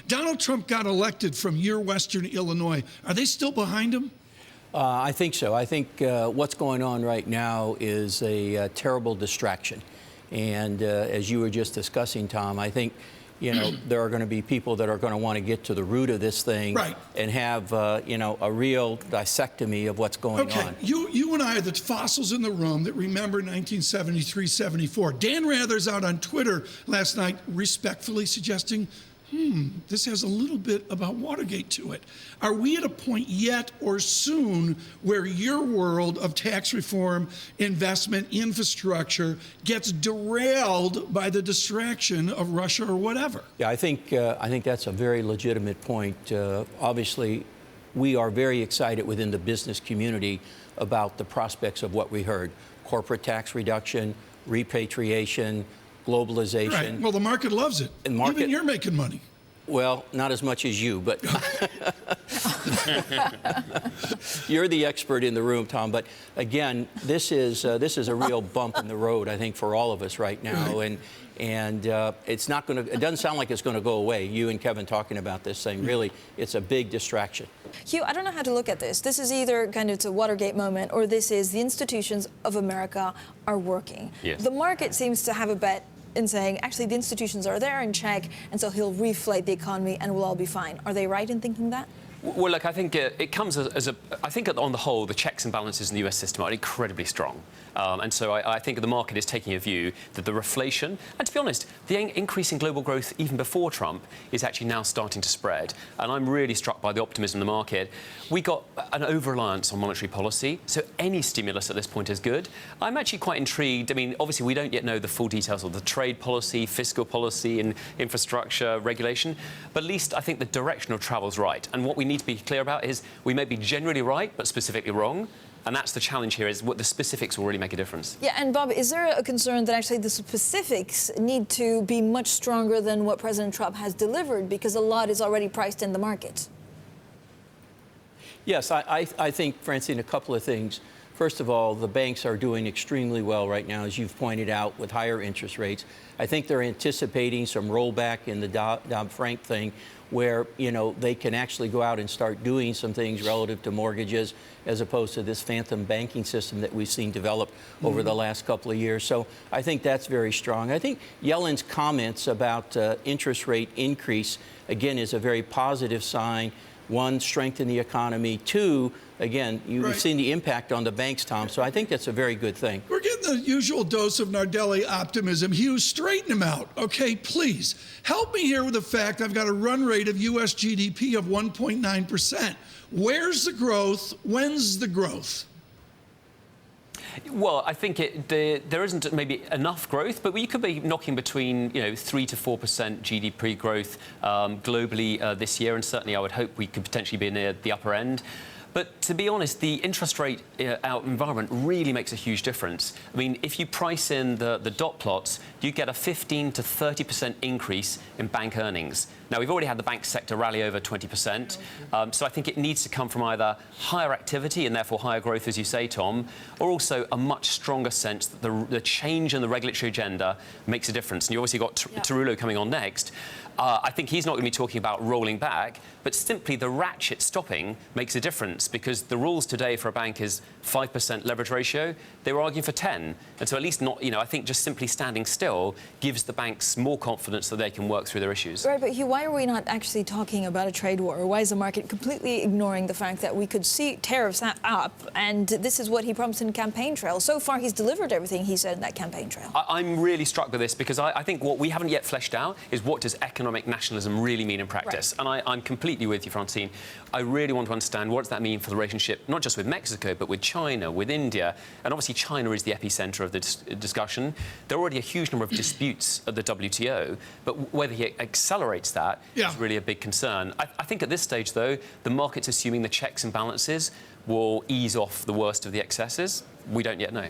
Donald Trump got elected from your Western Illinois. Are they still behind him? I think so. I think what's going on right now is a terrible distraction. And as you were just discussing, Tom, I think, there are going to be people that are going to want to get to the root of this thing and have, a real dissectomy of what's going on. Okay, you and I are the fossils in the room that remember 1973-74. Dan Rather's out on Twitter last night respectfully suggesting, this has a little bit about Watergate to it. Are we at a point yet or soon where your world of tax reform, investment, infrastructure gets derailed by the distraction of Russia or whatever? Yeah, I think that's a very legitimate point. Obviously, we are very excited within the business community about the prospects of what we heard. Corporate tax reduction, repatriation, globalization. Right. Well, the market loves it. And even you're making money. Well, not as much as you, but you're the expert in the room, Tom. But again, this is a real bump in the road, I think, for all of us right now. And it's not going to. It doesn't sound like it's going to go away. You and Kevin talking about this, saying really, it's a big distraction. Huw, I don't know how to look at this. This is either kind of a Watergate moment, or this is the institutions of America are working. Yes. The market seems to have a bet in saying, actually, the institutions are there in check, and so he'll reflate the economy and we'll all be fine. Are they right in thinking that? Well, look, I think it comes as a... I think on the whole, the checks and balances in the US system are incredibly strong. And so I think the market is taking a view that the reflation, and to be honest, the increase in global growth even before Trump is actually now starting to spread. And I'm really struck by the optimism in the market. We got an over-reliance on monetary policy, so any stimulus at this point is good. I'm actually quite intrigued. I mean, obviously, we don't yet know the full details of the trade policy, fiscal policy, and infrastructure regulation, but at least I think the direction of travel is right. And what we need to be clear about is we may be generally right, but specifically wrong. And that's the challenge here, is what the specifics will really make a difference. Yeah, and Bob, is there a concern that actually the specifics need to be much stronger than what President Trump has delivered, because a lot is already priced in the market? Yes, I think, Francine, a couple of things. First of all, the banks are doing extremely well right now, as you've pointed out, with higher interest rates. I think they're anticipating some rollback in the Dodd-Frank thing, where, they can actually go out and start doing some things relative to mortgages, as opposed to this phantom banking system that we've seen develop over the last couple of years. So I think that's very strong. I think Yellen's comments about interest rate increase, again, is a very positive sign. One, strengthen the economy. Two, again, you've seen the impact on the banks, Tom, so I think that's a very good thing. We're getting the usual dose of Nardelli optimism. Huw, straighten him out, okay, please. Help me here with the fact I've got a run rate of U.S. GDP of 1.9%. Where's the growth? When's the growth? Well, I think there isn't maybe enough growth, but you could be knocking between 3 to 4% GDP growth globally this year, and certainly I would hope we could potentially be near the upper end. But to be honest, the interest rate out environment really makes a huge difference. I mean, if you price in the dot plots, you get a 15 to 30% increase in bank earnings. Now, we've already had the bank sector rally over 20%, so I think it needs to come from either higher activity and therefore higher growth, as you say, Tom, or also a much stronger sense that the change in the regulatory agenda makes a difference. And you obviously got Tarullo coming on next. I think he's not going to be talking about rolling back, but simply the ratchet stopping makes a difference, because the rules today for a bank is 5% leverage ratio. They were arguing for 10. And so at least not, I think just simply standing still gives the banks more confidence that they can work through their issues. Right, but Huw, why are we not actually talking about a trade war? Why is the market completely ignoring the fact that we could see tariffs up, and this is what he promised in campaign trail? So far, he's delivered everything he said in that campaign trail. I'm really struck with this, because I think what we haven't yet fleshed out is what does economic nationalism really mean in practice. And I'm completely with you, Francine. I really want to understand what does that mean for the relationship, not just with Mexico, but with China, with India. And obviously, China is the epicenter of the discussion. There are already a huge number of disputes at the WTO, but whether he accelerates that is really a big concern. I think at this stage, though, the market's assuming the checks and balances will ease off the worst of the excesses. We don't yet know.